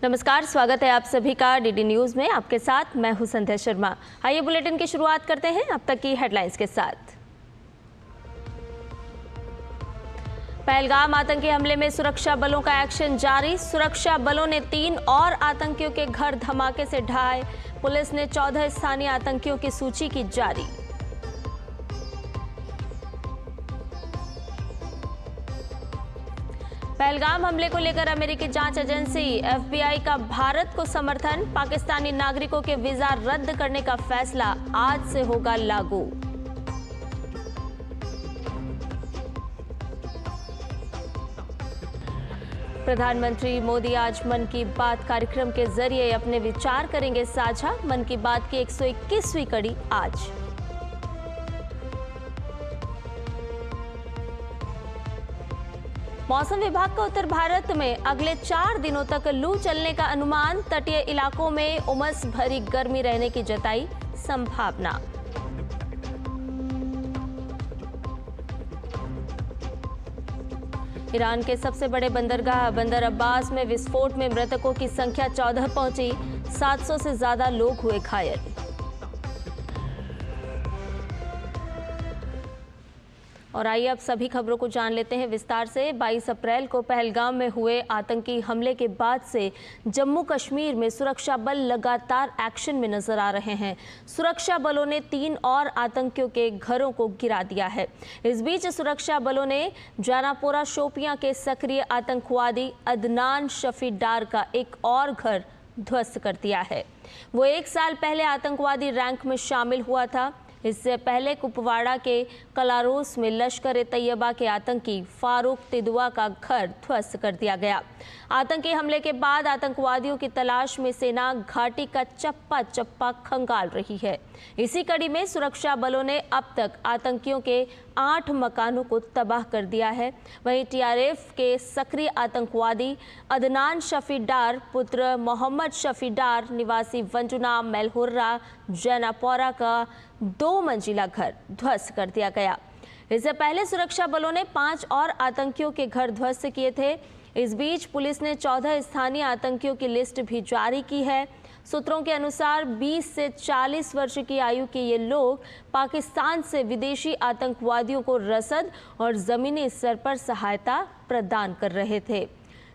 नमस्कार, स्वागत है आप सभी का डीडी न्यूज में। आपके साथ मैं हूं संध्या शर्मा। आइए बुलेटिन की शुरुआत करते हैं अब तक की हेडलाइंस के साथ। पहलगाम आतंकी हमले में सुरक्षा बलों का एक्शन जारी। सुरक्षा बलों ने 3 और आतंकियों के घर धमाके से ढाए। पुलिस ने 14 स्थानीय आतंकियों की सूची की जारी। पहलगाम हमले को लेकर अमेरिकी जांच एजेंसी FBI का भारत को समर्थन। पाकिस्तानी नागरिकों के वीजा रद्द करने का फैसला आज से होगा लागू। प्रधानमंत्री मोदी आज मन की बात कार्यक्रम के जरिए अपने विचार करेंगे साझा। मन की बात की 121वीं कड़ी आज। मौसम विभाग का उत्तर भारत में अगले 4 दिनों तक लू चलने का अनुमान। तटीय इलाकों में उमस भरी गर्मी रहने की जताई संभावना। ईरान के सबसे बड़े बंदरगाह बंदर अब्बास में विस्फोट में मृतकों की संख्या 14 पहुंची। 700 से ज्यादा लोग हुए घायल। और आइए अब सभी खबरों को जान लेते हैं विस्तार से। 22 अप्रैल को पहलगाम में हुए आतंकी हमले के बाद से जम्मू कश्मीर में सुरक्षा बल लगातार एक्शन में नजर आ रहे हैं। सुरक्षा बलों ने 3 और आतंकियों के घरों को गिरा दिया है। इस बीच सुरक्षा बलों ने जानापोरा शोपियां के सक्रिय आतंकवादी अदनान शफी डार का एक और घर ध्वस्त कर दिया है। वो 1 साल पहले आतंकवादी रैंक में शामिल हुआ था। इससे पहले कुपवाड़ा के कलारोस में लश्कर ए तैयबा के आतंकी फारूक तिदुआ का घर ध्वस्त कर दिया गया। आतंकी हमले के बाद आतंकवादियों की तलाश में सेना घाटी का चप्पा चप्पा खंगाल रही है। इसी कड़ी में सुरक्षा बलों ने अब तक आतंकियों के 8 मकानों को तबाह कर दिया है। वहीं TRF के सक्रिय आतंकवादी अदनान शफी डार पुत्र मोहम्मद शफी डार निवासी वंजुना मेलहुर्रा जैनापोरा का 2 मंजिला घर ध्वस्त कर दिया गया। इससे पहले सुरक्षा बलों ने 5 और आतंकियों के घर ध्वस्त किए थे। इस बीच पुलिस ने 14 स्थानीय आतंकियों की लिस्ट भी जारी की है। सूत्रों के अनुसार 20 से 40 वर्ष की आयु के ये लोग पाकिस्तान से विदेशी आतंकवादियों को रसद और जमीनी स्तर पर सहायता प्रदान कर रहे थे।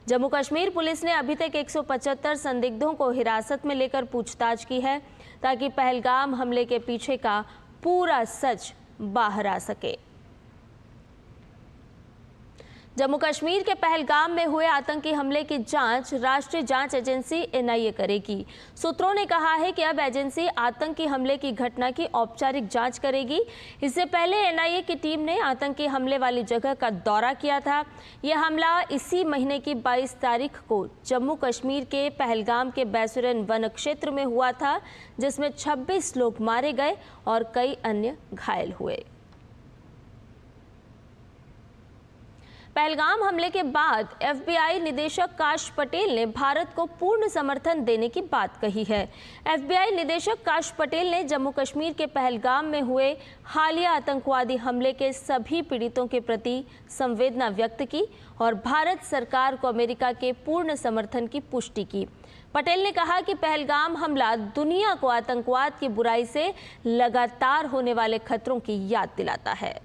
जम्मू कश्मीर पुलिस ने अभी तक 175 संदिग्धों को हिरासत में लेकर पूछताछ की है ताकि पहलगाम हमले के पीछे का पूरा सच बाहर आ सके। जम्मू कश्मीर के पहलगाम में हुए आतंकी हमले की जांच राष्ट्रीय जांच एजेंसी NIA करेगी। सूत्रों ने कहा है कि अब एजेंसी आतंकी हमले की घटना की औपचारिक जांच करेगी। इससे पहले NIA की टीम ने आतंकी हमले वाली जगह का दौरा किया था। यह हमला इसी महीने की 22 तारीख को जम्मू कश्मीर के पहलगाम के बैसुरन वन क्षेत्र में हुआ था, जिसमें 26 लोग मारे गए और कई अन्य घायल हुए। पहलगाम हमले के बाद FBI निदेशक काश पटेल ने भारत को पूर्ण समर्थन देने की बात कही है। FBI निदेशक काश पटेल ने जम्मू कश्मीर के पहलगाम में हुए हालिया आतंकवादी हमले के सभी पीड़ितों के प्रति संवेदना व्यक्त की और भारत सरकार को अमेरिका के पूर्ण समर्थन की पुष्टि की। पटेल ने कहा कि पहलगाम हमला दुनिया को आतंकवाद की बुराई से लगातार होने वाले खतरों की याद दिलाता है।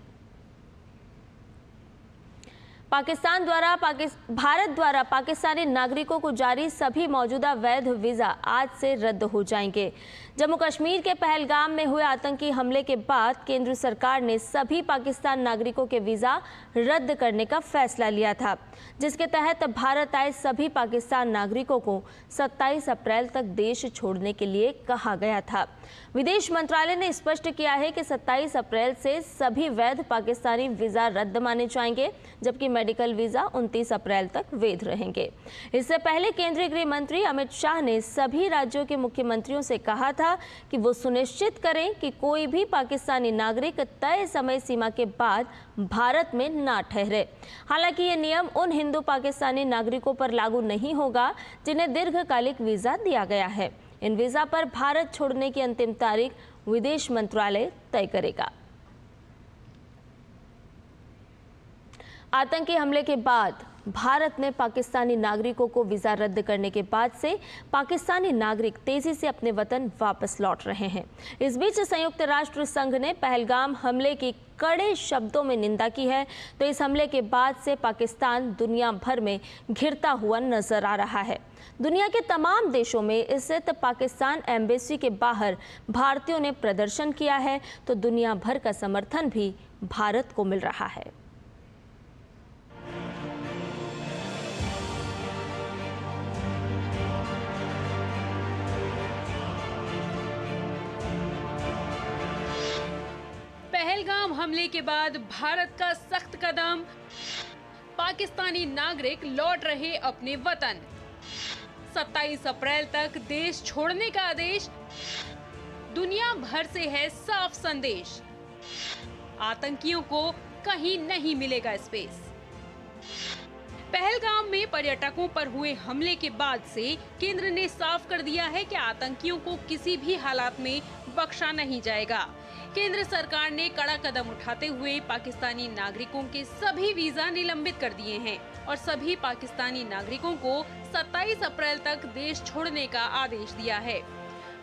भारत द्वारा पाकिस्तानी नागरिकों को जारी सभी मौजूदा वैध वीजा आज से रद्द हो जाएंगे। जम्मू कश्मीर के पहलगाम में हुए आतंकी हमले के बाद केंद्र सरकार ने सभी पाकिस्तान नागरिकों के वीजा रद्द करने का फैसला लिया था, जिसके तहत भारत आए सभी पाकिस्तान नागरिकों को 27 अप्रैल तक देश छोड़ने के लिए कहा गया था। विदेश मंत्रालय ने स्पष्ट किया है कि 27 अप्रैल से सभी वैध पाकिस्तानी वीजा रद्द माने जाएंगे, जबकि मेडिकल वीजा 29 अप्रैल तक वैध रहेंगे। इससे पहले केंद्रीय गृह मंत्री अमित शाह ने सभी राज्यों के मुख्यमंत्रियों से कहा था कि वो सुनिश्चित करें कि कोई भी पाकिस्तानी नागरिक तय समय सीमा के बाद भारत में ना ठहरे। हालांकि ये नियम उन हिंदू पाकिस्तानी नागरिकों पर लागू नहीं होगा जिन्हें दीर्घकालिक वीजा दिया गया है। इन वीजा पर भारत छोड़ने की अंतिम तारीख विदेश मंत्रालय तय करेगा। आतंकी हमले के बाद भारत में पाकिस्तानी नागरिकों को वीज़ा रद्द करने के बाद से पाकिस्तानी नागरिक तेजी से अपने वतन वापस लौट रहे हैं। इस बीच संयुक्त राष्ट्र संघ ने पहलगाम हमले की कड़े शब्दों में निंदा की है। तो इस हमले के बाद से पाकिस्तान दुनिया भर में घिरता हुआ नजर आ रहा है। दुनिया के तमाम देशों में स्थित पाकिस्तान एम्बेसी के बाहर भारतीयों ने प्रदर्शन किया है, तो दुनिया भर का समर्थन भी भारत को मिल रहा है। पहलगाम हमले के बाद भारत का सख्त कदम, पाकिस्तानी नागरिक लौट रहे अपने वतन। 27 अप्रैल तक देश छोड़ने का आदेश, दुनिया भर से है साफ संदेश, आतंकियों को कहीं नहीं मिलेगा स्पेस। पहलगाम में पर्यटकों पर हुए हमले के बाद से केंद्र ने साफ कर दिया है कि आतंकियों को किसी भी हालात में बख्शा नहीं जाएगा। केंद्र सरकार ने कड़ा कदम उठाते हुए पाकिस्तानी नागरिकों के सभी वीजा निलंबित कर दिए हैं और सभी पाकिस्तानी नागरिकों को 27 अप्रैल तक देश छोड़ने का आदेश दिया है।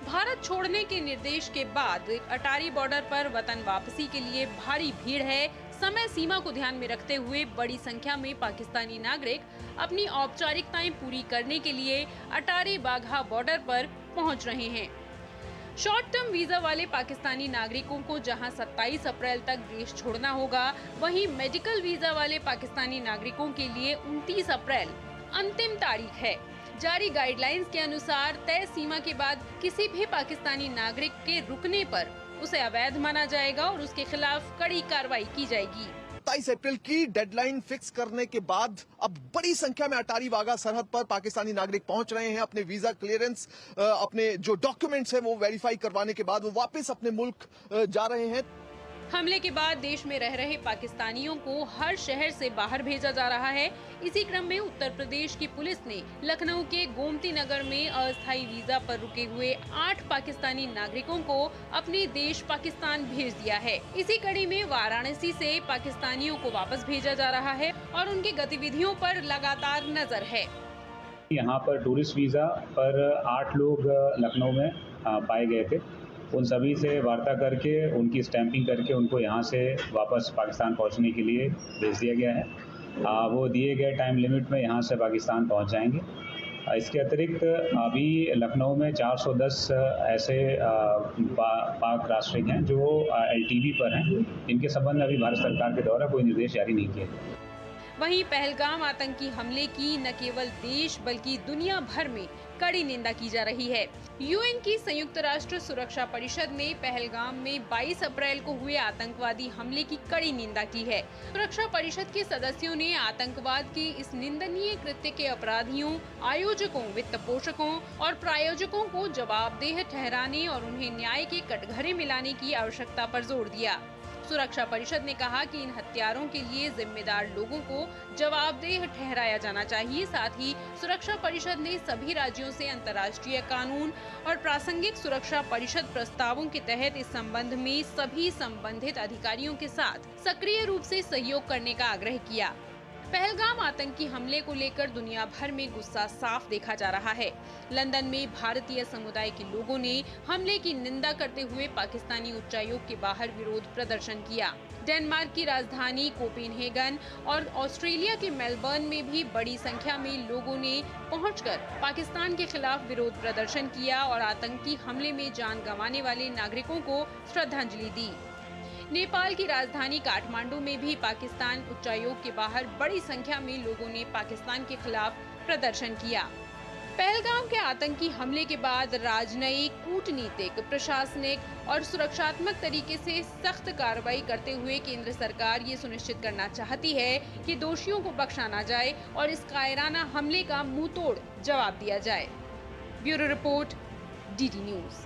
भारत छोड़ने के निर्देश के बाद अटारी बॉर्डर पर वतन वापसी के लिए भारी भीड़ है। समय सीमा को ध्यान में रखते हुए बड़ी संख्या में पाकिस्तानी नागरिक अपनी औपचारिकताएं पूरी करने के लिए अटारी बाघा बॉर्डर पर पहुंच रहे हैं। शॉर्ट टर्म वीजा वाले पाकिस्तानी नागरिकों को जहां 27 अप्रैल तक देश छोड़ना होगा, वहीं मेडिकल वीजा वाले पाकिस्तानी नागरिकों के लिए 29 अप्रैल अंतिम तारीख है। जारी गाइडलाइंस के अनुसार तय सीमा के बाद किसी भी पाकिस्तानी नागरिक के रुकने पर उसे अवैध माना जाएगा और उसके खिलाफ कड़ी कार्रवाई की जाएगी। 27 अप्रैल की डेडलाइन फिक्स करने के बाद अब बड़ी संख्या में अटारी वाघा सरहद पर पाकिस्तानी नागरिक पहुंच रहे हैं। अपने वीजा क्लियरेंस, अपने जो डॉक्यूमेंट्स है वो वेरीफाई करवाने के बाद वो वापस अपने मुल्क जा रहे हैं। हमले के बाद देश में रह रहे पाकिस्तानियों को हर शहर से बाहर भेजा जा रहा है। इसी क्रम में उत्तर प्रदेश की पुलिस ने लखनऊ के गोमती नगर में अस्थायी वीजा पर रुके हुए 8 पाकिस्तानी नागरिकों को अपने देश पाकिस्तान भेज दिया है। इसी कड़ी में वाराणसी से पाकिस्तानियों को वापस भेजा जा रहा है और उनकी गतिविधियों पर लगातार नजर है। यहाँ पर टूरिस्ट वीजा पर 8 लोग लखनऊ में पाए गए थे। उन सभी से वार्ता करके उनकी स्टैंपिंग करके उनको यहाँ से वापस पाकिस्तान पहुँचने के लिए भेज दिया गया है। वो दिए गए टाइम लिमिट में यहाँ से पाकिस्तान पहुँच जाएंगे। इसके अतिरिक्त अभी लखनऊ में 410 ऐसे पाक नागरिक हैं जो LTV पर हैं, इनके संबंध में अभी भारत सरकार के द्वारा कोई निर्देश जारी नहीं किए गए। वहीं पहलगाम आतंकी हमले की न केवल देश बल्कि दुनिया भर में कड़ी निंदा की जा रही है। यूएन की संयुक्त राष्ट्र सुरक्षा परिषद ने पहलगाम में 22 अप्रैल को हुए आतंकवादी हमले की कड़ी निंदा की है। सुरक्षा परिषद के सदस्यों ने आतंकवाद के इस निंदनीय कृत्य के अपराधियों, आयोजकों, वित्त पोषकों और प्रायोजकों को जवाबदेह ठहराने और उन्हें न्याय के कटघरे में लाने की आवश्यकता पर जोर दिया। सुरक्षा परिषद ने कहा कि इन हत्यारों के लिए जिम्मेदार लोगों को जवाबदेह ठहराया जाना चाहिए। साथ ही सुरक्षा परिषद ने सभी राज्यों से अंतर्राष्ट्रीय कानून और प्रासंगिक सुरक्षा परिषद प्रस्तावों के तहत इस संबंध में सभी संबंधित अधिकारियों के साथ सक्रिय रूप से सहयोग करने का आग्रह किया। पहलगाम आतंकी हमले को लेकर दुनिया भर में गुस्सा साफ देखा जा रहा है। लंदन में भारतीय समुदाय के लोगों ने हमले की निंदा करते हुए पाकिस्तानी उच्चायोग के बाहर विरोध प्रदर्शन किया। डेनमार्क की राजधानी कोपेनहेगन और ऑस्ट्रेलिया के मेलबर्न में भी बड़ी संख्या में लोगों ने पहुंचकर पाकिस्तान के खिलाफ विरोध प्रदर्शन किया और आतंकी हमले में जान गंवाने वाले नागरिकों को श्रद्धांजलि दी। नेपाल की राजधानी काठमांडू में भी पाकिस्तान उच्चायोग के बाहर बड़ी संख्या में लोगों ने पाकिस्तान के खिलाफ प्रदर्शन किया। पहलगाम के आतंकी हमले के बाद राजनयिक, कूटनीतिक, प्रशासनिक और सुरक्षात्मक तरीके से सख्त कार्रवाई करते हुए केंद्र सरकार ये सुनिश्चित करना चाहती है कि दोषियों को बख्शा ना जाए और इस कायराना हमले का मुंहतोड़ जवाब दिया जाए। Bureau report, DD news.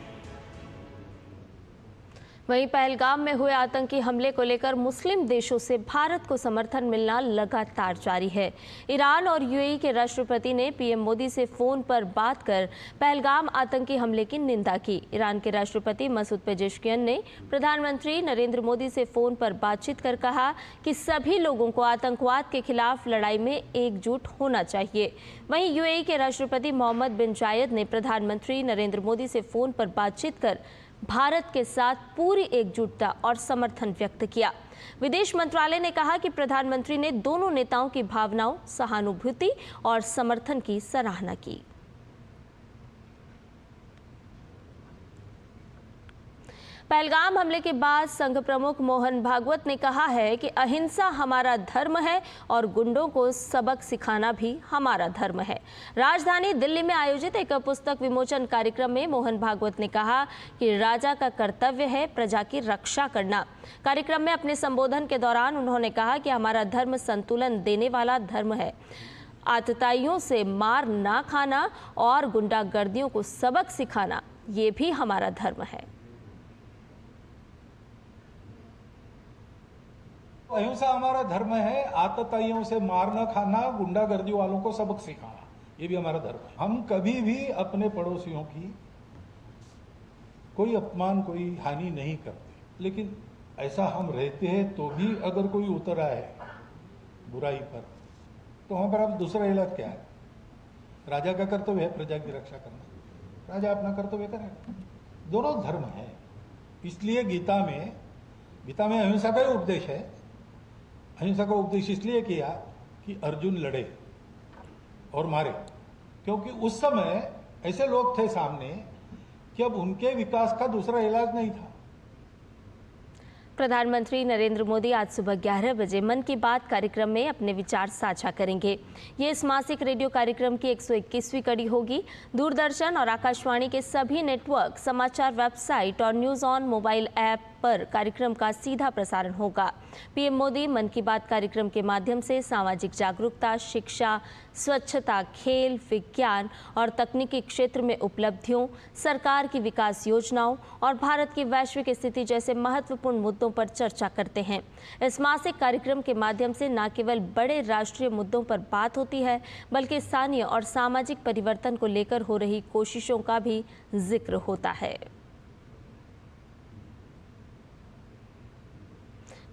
वहीं पहलगाम में हुए आतंकी हमले को लेकर मुस्लिम देशों से भारत को समर्थन मिलना लगातार जारी है। ईरान और यूएई के राष्ट्रपति ने पीएम मोदी से फोन पर बात कर पहलगाम आतंकी हमले की निंदा की। ईरान के राष्ट्रपति मसूद पेजेश्कियन ने प्रधानमंत्री नरेंद्र मोदी से फोन पर बातचीत कर कहा कि सभी लोगों को आतंकवाद के खिलाफ लड़ाई में एकजुट होना चाहिए। वहीं यूएई के राष्ट्रपति मोहम्मद बिन जायद ने प्रधानमंत्री नरेंद्र मोदी से फोन पर बातचीत कर भारत के साथ पूरी एकजुटता और समर्थन व्यक्त किया। विदेश मंत्रालय ने कहा कि प्रधानमंत्री ने दोनों नेताओं की भावनाओं, सहानुभूति और समर्थन की सराहना की। पहलगाम हमले के बाद संघ प्रमुख मोहन भागवत ने कहा है कि अहिंसा हमारा धर्म है और गुंडों को सबक सिखाना भी हमारा धर्म है। राजधानी दिल्ली में आयोजित एक पुस्तक विमोचन कार्यक्रम में मोहन भागवत ने कहा कि राजा का कर्तव्य है प्रजा की रक्षा करना। कार्यक्रम में अपने संबोधन के दौरान उन्होंने कहा कि हमारा धर्म संतुलन देने वाला धर्म है। आतताइयों से मार ना खाना और गुंडागर्दियों को सबक सिखाना, ये भी हमारा धर्म है। अहिंसा हमारा धर्म है, आतताइयों से मार न खाना, गुंडागर्दी वालों को सबक सिखाना, ये भी हमारा धर्म है। हम कभी भी अपने पड़ोसियों की कोई अपमान, कोई हानि नहीं करते, लेकिन ऐसा हम रहते हैं तो भी अगर कोई उतर आए बुराई पर, तो वहां पर अब दूसरा इलाज क्या है? राजा का कर्तव्य है प्रजा की रक्षा करना, राजा अपना कर्तव्य करेगा। दोनों धर्म है, इसलिए गीता में अहिंसा का ही उपदेश है। अहिंसा का उपदेश इसलिए किया कि अर्जुन लड़े और मारे, क्योंकि उस समय ऐसे लोग थे सामने कि अब उनके विकास का दूसरा इलाज नहीं था। प्रधानमंत्री नरेंद्र मोदी आज सुबह 11 बजे मन की बात कार्यक्रम में अपने विचार साझा करेंगे। ये इस मासिक रेडियो कार्यक्रम की 121वीं कड़ी होगी। दूरदर्शन और आकाशवाणी के सभी नेटवर्क, समाचार वेबसाइट और न्यूज़ ऑन मोबाइल ऐप पर कार्यक्रम का सीधा प्रसारण होगा। पीएम मोदी मन की बात कार्यक्रम के माध्यम से सामाजिक जागरूकता, शिक्षा, स्वच्छता, खेल, विज्ञान और तकनीकी क्षेत्र में उपलब्धियों, सरकार की विकास योजनाओं और भारत की वैश्विक स्थिति जैसे महत्वपूर्ण मुद्दों पर चर्चा करते हैं। इस मासिक कार्यक्रम के माध्यम से न केवल बड़े राष्ट्रीय मुद्दों पर बात होती है, बल्कि स्थानीय और सामाजिक परिवर्तन को लेकर हो रही कोशिशों का भी जिक्र होता है।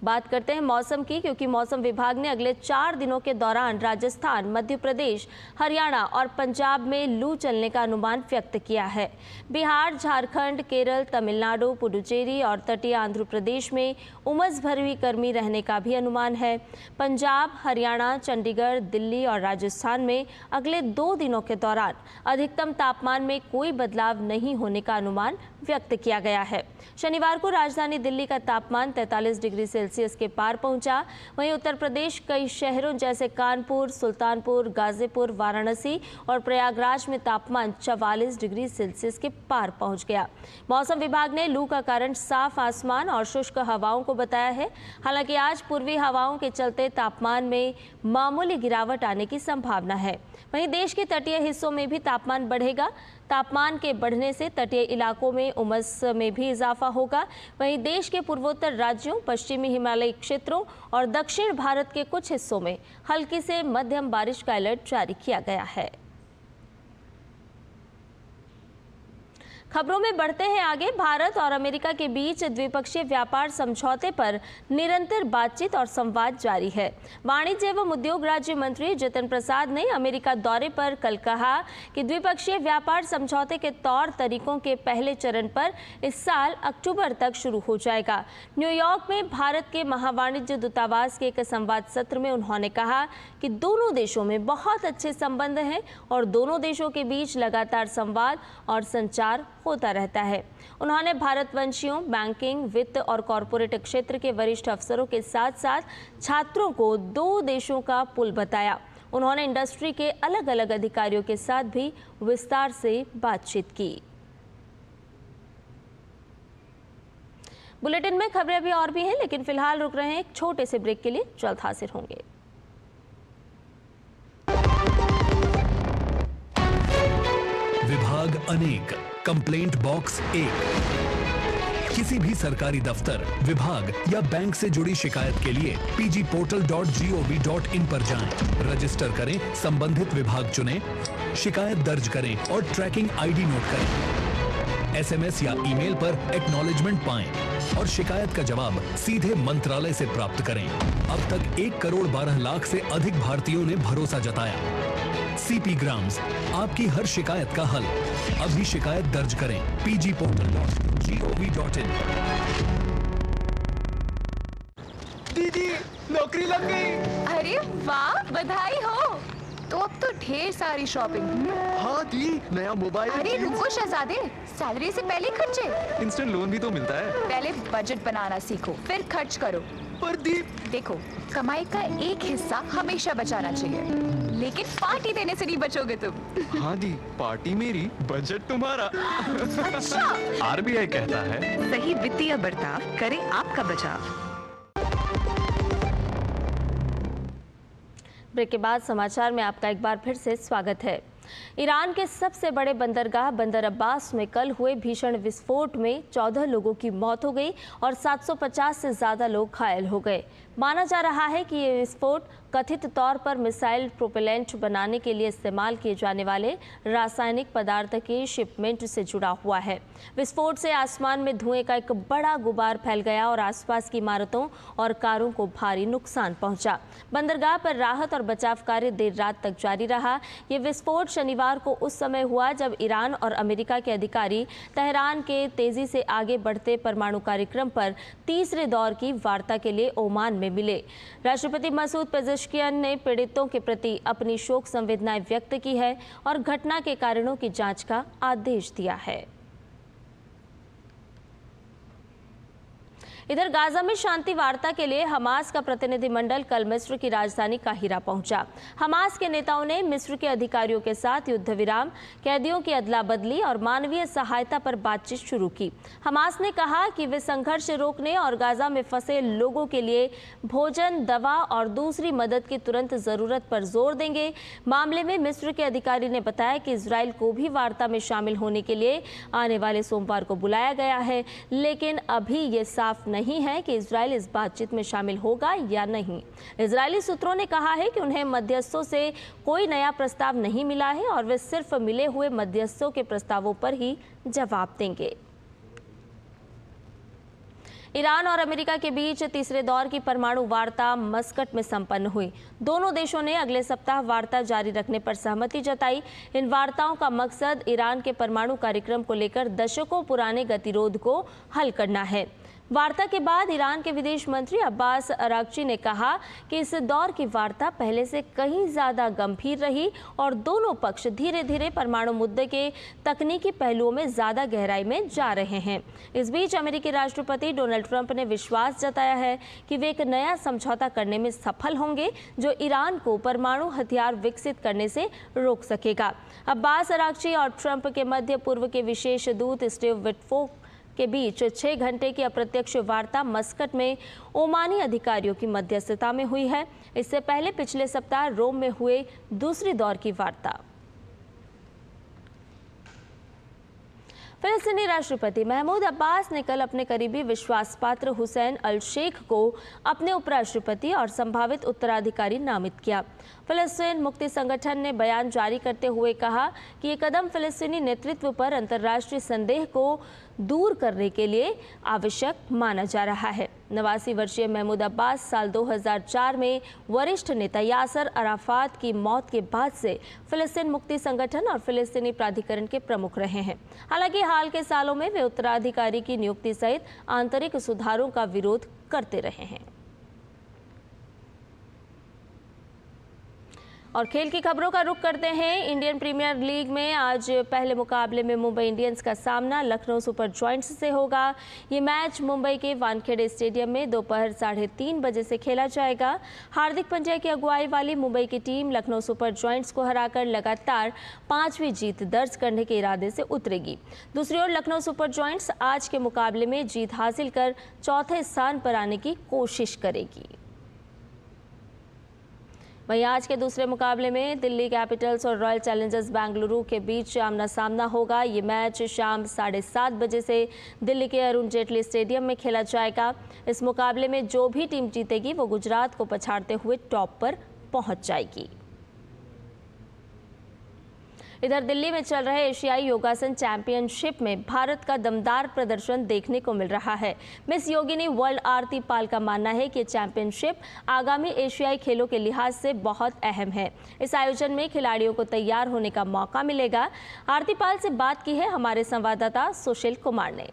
बात करते हैं मौसम की, क्योंकि मौसम विभाग ने अगले 4 दिनों के दौरान राजस्थान, मध्य प्रदेश, हरियाणा और पंजाब में लू चलने का अनुमान व्यक्त किया है। बिहार, झारखंड, केरल, तमिलनाडु, पुडुचेरी और तटीय आंध्र प्रदेश में उमस भरी गर्मी रहने का भी अनुमान है। पंजाब, हरियाणा, चंडीगढ़, दिल्ली और राजस्थान में अगले 2 दिनों के दौरान अधिकतम तापमान में कोई बदलाव नहीं होने का अनुमान व्यक्त किया गया है। शनिवार को राजधानी दिल्ली का तापमान 43 डिग्री सेल्सियस के पार पहुंचा। वहीं उत्तर प्रदेश कई शहरों जैसे कानपुर, सुल्तानपुर, गाजीपुर, वाराणसी और प्रयागराज में तापमान 44 डिग्री सेल्सियस के पार पहुंच गया। मौसम विभाग ने लू का कारण साफ आसमान और शुष्क हवाओं को बताया है। हालांकि आज पूर्वी हवाओं के चलते तापमान में मामूली गिरावट आने की संभावना है। वहीं देश के तटीय हिस्सों में भी तापमान बढ़ेगा। तापमान के बढ़ने से तटीय इलाकों में उमस में भी इजाफा होगा। वहीं देश के पूर्वोत्तर राज्यों, पश्चिमी हिमालयी क्षेत्रों और दक्षिण भारत के कुछ हिस्सों में हल्की से मध्यम बारिश का अलर्ट जारी किया गया है। खबरों में बढ़ते हैं आगे। भारत और अमेरिका के बीच द्विपक्षीय व्यापार समझौते पर निरंतर बातचीत और संवाद जारी है। वाणिज्य एवं उद्योग राज्य मंत्री जितिन प्रसाद ने अमेरिका दौरे पर कल कहा कि द्विपक्षीय व्यापार समझौते के तौर तरीकों के पहले चरण पर इस साल अक्टूबर तक शुरू हो जाएगा। न्यूयॉर्क में भारत के महावाणिज्य दूतावास के एक संवाद सत्र में उन्होंने कहा कि दोनों देशों में बहुत अच्छे संबंध हैं और दोनों देशों के बीच लगातार संवाद और संचार होता रहता है। उन्होंने भारतवंशियों, बैंकिंग, वित्त और कॉरपोरेट क्षेत्र के वरिष्ठ अफसरों के साथ साथ छात्रों को 2 देशों का पुल बताया। उन्होंने इंडस्ट्री के अलग अलग अधिकारियों के साथ भी विस्तार से बातचीत की। बुलेटिन में खबरें अभी और भी हैं, लेकिन फिलहाल रुक रहे हैं एक छोटे से ब्रेक के लिए। जल्द हाजिर होंगे। विभाग अनेक, कंप्लेंट बॉक्स 1, किसी भी सरकारी दफ्तर, विभाग या बैंक से जुड़ी शिकायत के लिए pgportal.gov.in पर जाएं, रजिस्टर करें, संबंधित विभाग चुनें, शिकायत दर्ज करें और ट्रैकिंग आईडी नोट करें। SMS या ईमेल पर एक्नॉलेजमेंट पाएं और शिकायत का जवाब सीधे मंत्रालय से प्राप्त करें। अब तक 1,12,00,000 से अधिक भारतीयों ने भरोसा जताया। CP ग्राम्स, आपकी हर शिकायत का हल। अभी शिकायत दर्ज करें pgportal.gov.in। दीदी नौकरी लग गई। अरे वाह, बधाई हो। तो अब तो ढेर सारी शॉपिंग। हाँ दी, नया मोबाइल। अरे रुको शहजादे, सैलरी से पहले खर्चे। इंस्टेंट लोन भी तो मिलता है। पहले बजट बनाना सीखो, फिर खर्च करो। पर दी, देखो, कमाई का एक हिस्सा हमेशा बचाना चाहिए, लेकिन पार्टी देने से नहीं बचोगे तुम। हाँ दी, पार्टी मेरी, बजट तुम्हारा। अच्छा, RBI कहता है सही वित्तीय बर्ताव करे आपका बचाव। ब्रेक के बाद समाचार में आपका एक बार फिर से स्वागत है। ईरान के सबसे बड़े बंदरगाह बंदर अब्बास में कल हुए भीषण विस्फोट में 14 लोगों की मौत हो गई और 750 से ज़्यादा लोग घायल हो गए। माना जा रहा है कि ये विस्फोट कथित तौर पर मिसाइल प्रोपेलेंट बनाने के लिए इस्तेमाल किए जाने वाले रासायनिक पदार्थ के शिपमेंट से जुड़ा हुआ है। विस्फोट से आसमान में धुएं का एक बड़ा गुबार फैल गया और आसपास की इमारतों और कारों को भारी नुकसान पहुंचा। बंदरगाह पर राहत और बचाव कार्य देर रात तक जारी रहा। ये विस्फोट शनिवार को उस समय हुआ जब ईरान और अमेरिका के अधिकारी तेहरान के तेजी से आगे बढ़ते परमाणु कार्यक्रम पर तीसरे दौर की वार्ता के लिए ओमान में मिले। राष्ट्रपति मसूद पेजेश्कियान ने पीड़ितों के प्रति अपनी शोक संवेदनाएं व्यक्त की है और घटना के कारणों की जांच का आदेश दिया है। इधर गाजा में शांति वार्ता के लिए हमास का प्रतिनिधिमंडल कल मिस्र की राजधानी काहिरा पहुंचा। हमास के नेताओं ने मिस्र के अधिकारियों के साथ युद्ध विराम, कैदियों की अदला बदली और मानवीय सहायता पर बातचीत शुरू की। हमास ने कहा कि वे संघर्ष रोकने और गाजा में फंसे लोगों के लिए भोजन, दवा और दूसरी मदद की तुरंत जरूरत पर जोर देंगे। मामले में मिस्र के अधिकारी ने बताया कि इजराइल को भी वार्ता में शामिल होने के लिए आने वाले सोमवार को बुलाया गया है, लेकिन अभी ये साफ नहीं है कि इजराइल इस बातचीत में शामिल होगा या नहीं। इजरायली सूत्रों ने कहा है कि उन्हें मध्यस्थों से कोई नया प्रस्ताव नहीं मिला है और वे सिर्फ मिले हुए मध्यस्थों के प्रस्तावों पर ही जवाब देंगे। ईरान और अमेरिका के बीच तीसरे दौर की परमाणु वार्ता मस्कट में संपन्न हुई। दोनों देशों ने अगले सप्ताह वार्ता जारी रखने पर सहमति जताई। इन वार्ताओं का मकसद ईरान के परमाणु कार्यक्रम को लेकर दशकों पुराने गतिरोध को हल करना है। वार्ता के बाद ईरान के विदेश मंत्री अब्बास अरागची ने कहा कि इस दौर की वार्ता पहले से कहीं ज़्यादा गंभीर रही और दोनों पक्ष धीरे धीरे परमाणु मुद्दे के तकनीकी पहलुओं में ज़्यादा गहराई में जा रहे हैं। इस बीच अमेरिकी राष्ट्रपति डोनाल्ड ट्रंप ने विश्वास जताया है कि वे एक नया समझौता करने में सफल होंगे जो ईरान को परमाणु हथियार विकसित करने से रोक सकेगा। अब्बास अरागची और ट्रंप के मध्य पूर्व के विशेष दूत स्टीव विटकोफ के बीच 6 घंटे की अप्रत्यक्ष वार्ता मस्कट में ओमानी अधिकारियों की मध्यस्थता में हुई है। इससे पहले पिछले सप्ताह रोम में हुए दूसरी दौर की वार्ता। फिलिस्तीनी राष्ट्रपति महमूद अब्बास ने कल अपने करीबी विश्वास पात्र हुसैन अल शेख को अपने उपराष्ट्रपति और संभावित उत्तराधिकारी नामित किया। फिलिस्तीन मुक्ति संगठन ने बयान जारी करते हुए कहा कि ये कदम फिलिस्तीनी नेतृत्व पर अंतर्राष्ट्रीय संदेह को दूर करने के लिए आवश्यक माना जा रहा है। 89 वर्षीय महमूद अब्बास साल 2004 में वरिष्ठ नेता यासर अराफात की मौत के बाद से फिलिस्तीन मुक्ति संगठन और फिलिस्तीनी प्राधिकरण के प्रमुख रहे हैं। हालांकि हाल के सालों में वे उत्तराधिकारी की नियुक्ति सहित आंतरिक सुधारों का विरोध करते रहे हैं। और खेल की खबरों का रुख करते हैं। इंडियन प्रीमियर लीग में आज पहले मुकाबले में मुंबई इंडियंस का सामना लखनऊ सुपर जॉइंट्स से होगा। ये मैच मुंबई के वानखेड़े स्टेडियम में दोपहर 3:30 बजे से खेला जाएगा। हार्दिक पांड्या की अगुवाई वाली मुंबई की टीम लखनऊ सुपर जॉइंट्स को हराकर लगातार 5वीं जीत दर्ज करने के इरादे से उतरेगी। दूसरी ओर लखनऊ सुपर जॉइंट्स आज के मुकाबले में जीत हासिल कर चौथे स्थान पर आने की कोशिश करेगी। वहीं आज के दूसरे मुकाबले में दिल्ली कैपिटल्स और रॉयल चैलेंजर्स बेंगलुरु के बीच आमना सामना होगा। ये मैच शाम 7:30 बजे से दिल्ली के अरुण जेटली स्टेडियम में खेला जाएगा। इस मुकाबले में जो भी टीम जीतेगी वो गुजरात को पछाड़ते हुए टॉप पर पहुंच जाएगी। इधर दिल्ली में चल रहे एशियाई योगासन चैंपियनशिप में भारत का दमदार प्रदर्शन देखने को मिल रहा है। मिस योगिनी वर्ल्ड आरती पाल का मानना है कि चैंपियनशिप आगामी एशियाई खेलों के लिहाज से बहुत अहम है। इस आयोजन में खिलाड़ियों को तैयार होने का मौका मिलेगा। आरती पाल से बात की है हमारे संवाददाता सुशील कुमार ने।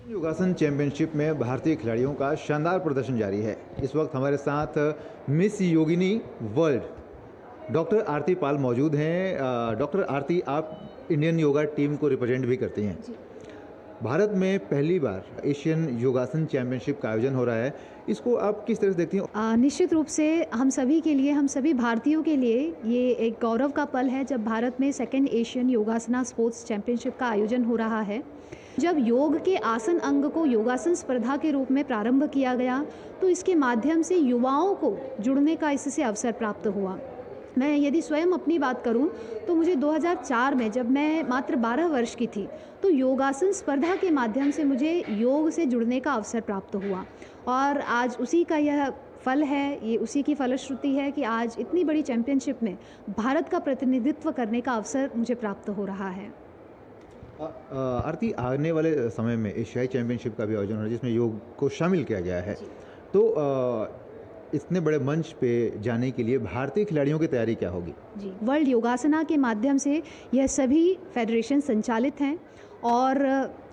योगासन चैंपियनशिप में भारतीय खिलाड़ियों का शानदार प्रदर्शन जारी है। इस वक्त हमारे साथ मिस योगिनी वर्ल्ड डॉक्टर आरती पाल मौजूद हैं। डॉक्टर आरती, आप इंडियन योगा टीम को रिप्रेजेंट भी करती हैं। भारत में पहली बार एशियन योगासन चैंपियनशिप का आयोजन हो रहा है, इसको आप किस तरह से देखती हैं? निश्चित रूप से हम सभी के लिए, हम सभी भारतीयों के लिए ये एक गौरव का पल है जब भारत में सेकेंड एशियन योगासना स्पोर्ट्स चैंपियनशिप का आयोजन हो रहा है। जब योग के आसन अंग को योगासन स्पर्धा के रूप में प्रारंभ किया गया तो इसके माध्यम से युवाओं को जुड़ने का इससे अवसर प्राप्त हुआ। मैं यदि स्वयं अपनी बात करूं तो मुझे 2004 में, जब मैं मात्र 12 वर्ष की थी, तो योगासन स्पर्धा के माध्यम से मुझे योग से जुड़ने का अवसर प्राप्त हुआ और आज उसी का यह फल है, ये उसी की फलश्रुति है कि आज इतनी बड़ी चैंपियनशिप में भारत का प्रतिनिधित्व करने का अवसर मुझे प्राप्त हो रहा है। आरती, आने वाले समय में एशियाई चैंपियनशिप का भी आयोजन हो रहा है जिसमें योग को शामिल किया गया है, तो इतने बड़े मंच पे जाने के लिए भारतीय खिलाड़ियों की तैयारी क्या होगी? जी, वर्ल्ड योगासना के माध्यम से यह सभी फेडरेशन संचालित हैं और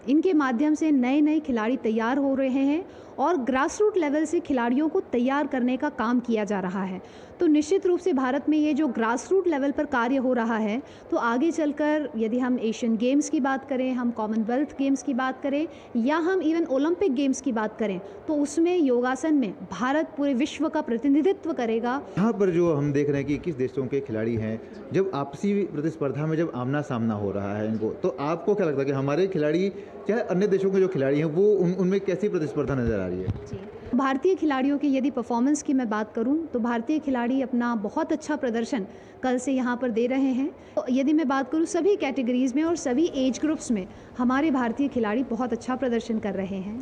इनके माध्यम से नए नए खिलाड़ी तैयार हो रहे हैं और ग्रास रूट लेवल से खिलाड़ियों को तैयार करने का काम किया जा रहा है। तो निश्चित रूप से भारत में ये जो ग्रास रूट लेवल पर कार्य हो रहा है, तो आगे चलकर यदि हम एशियन गेम्स की बात करें, हम कॉमनवेल्थ गेम्स की बात करें या हम इवन ओलंपिक गेम्स की बात करें, तो उसमें योगासन में भारत पूरे विश्व का प्रतिनिधित्व करेगा। यहाँ पर जो हम देख रहे हैं कि किस देशों के खिलाड़ी हैं, जब आपसी प्रतिस्पर्धा में जब आमना सामना हो रहा है इनको, तो आपको क्या लगता है कि हमारे खिलाड़ी, चाहे अन्य देशों के जो खिलाड़ी हैं, वो उनमें कैसी प्रतिस्पर्धा नजर आ रही है? जी, भारतीय खिलाड़ियों की यदि परफॉर्मेंस की मैं बात करूं तो भारतीय खिलाड़ी अपना बहुत अच्छा प्रदर्शन कल से यहां पर दे रहे हैं। तो यदि मैं बात करूं सभी कैटेगरीज में और सभी एज ग्रुप्स में हमारे भारतीय खिलाड़ी बहुत अच्छा प्रदर्शन कर रहे हैं।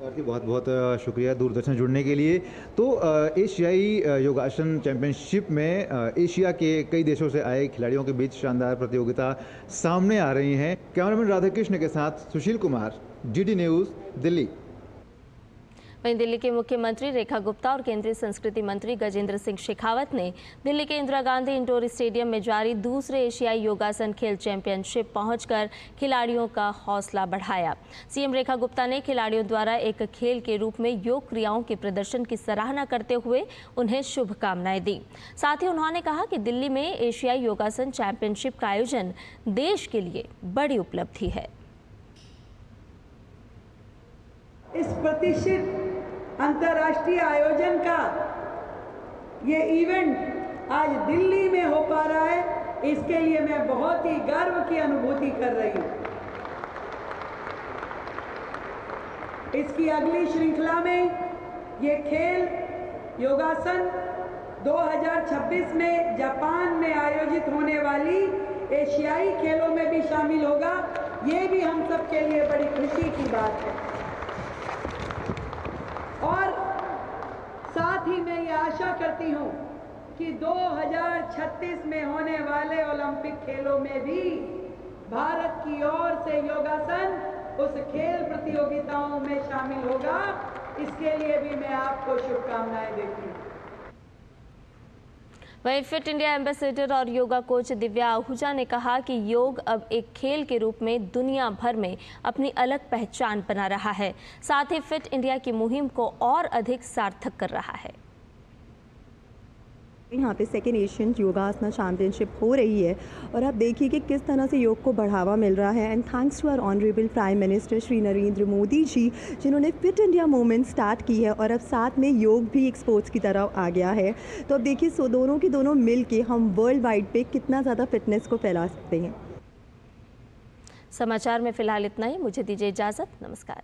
आरती, बहुत बहुत शुक्रिया दूरदर्शन जुड़ने के लिए। तो एशियाई योगासन चैंपियनशिप में एशिया के कई देशों से आए खिलाड़ियों के बीच शानदार प्रतियोगिता सामने आ रही हैं। कैमरामैन राधाकृष्ण के साथ सुशील कुमार, GT न्यूज़, दिल्ली। वहीं दिल्ली के मुख्यमंत्री रेखा गुप्ता और केंद्रीय संस्कृति मंत्री गजेंद्र सिंह शेखावत ने दिल्ली के इंदिरा गांधी इंडोर स्टेडियम में जारी दूसरे एशियाई योगासन खेल चैंपियनशिप पहुंचकर खिलाड़ियों का हौसला बढ़ाया। सीएम रेखा गुप्ता ने खिलाड़ियों द्वारा एक खेल के रूप में योग क्रियाओं के प्रदर्शन की सराहना करते हुए उन्हें शुभकामनाएं दी। साथ ही उन्होंने कहा कि दिल्ली में एशियाई योगासन चैंपियनशिप का आयोजन देश के लिए बड़ी उपलब्धि है। इस प्रतिष्ठित अंतर्राष्ट्रीय आयोजन का ये इवेंट आज दिल्ली में हो पा रहा है, इसके लिए मैं बहुत ही गर्व की अनुभूति कर रही हूँ। इसकी अगली श्रृंखला में ये खेल योगासन 2026 में जापान में आयोजित होने वाली एशियाई खेलों में भी शामिल होगा। ये भी हम सब के लिए बड़ी खुशी की बात है और साथ ही मैं ये आशा करती हूँ कि 2036 में होने वाले ओलंपिक खेलों में भी भारत की ओर से योगासन उस खेल प्रतियोगिताओं में शामिल होगा। इसके लिए भी मैं आपको शुभकामनाएं देती हूँ। वहीं फिट इंडिया एम्बेसडर और योगा कोच दिव्या आहूजा ने कहा कि योग अब एक खेल के रूप में दुनिया भर में अपनी अलग पहचान बना रहा है, साथ ही फिट इंडिया की मुहिम को और अधिक सार्थक कर रहा है। यहाँ पे सेकेंड एशियन योगासना चैंपियनशिप हो रही है और आप देखिए कि किस तरह से योग को बढ़ावा मिल रहा है। And thanks to our honourable prime minister Shri Narendra Modi ji, जिन्होंने फिट इंडिया मूवमेंट स्टार्ट की है और अब साथ में योग भी एक स्पोर्ट्स की तरह आ गया है। तो अब देखिए दोनों के दोनों मिल के हम वर्ल्ड वाइड पे कितना ज़्यादा फिटनेस को फैला सकते हैं। समाचार में फिलहाल इतना ही, मुझे दीजिए इजाज़त, नमस्कार।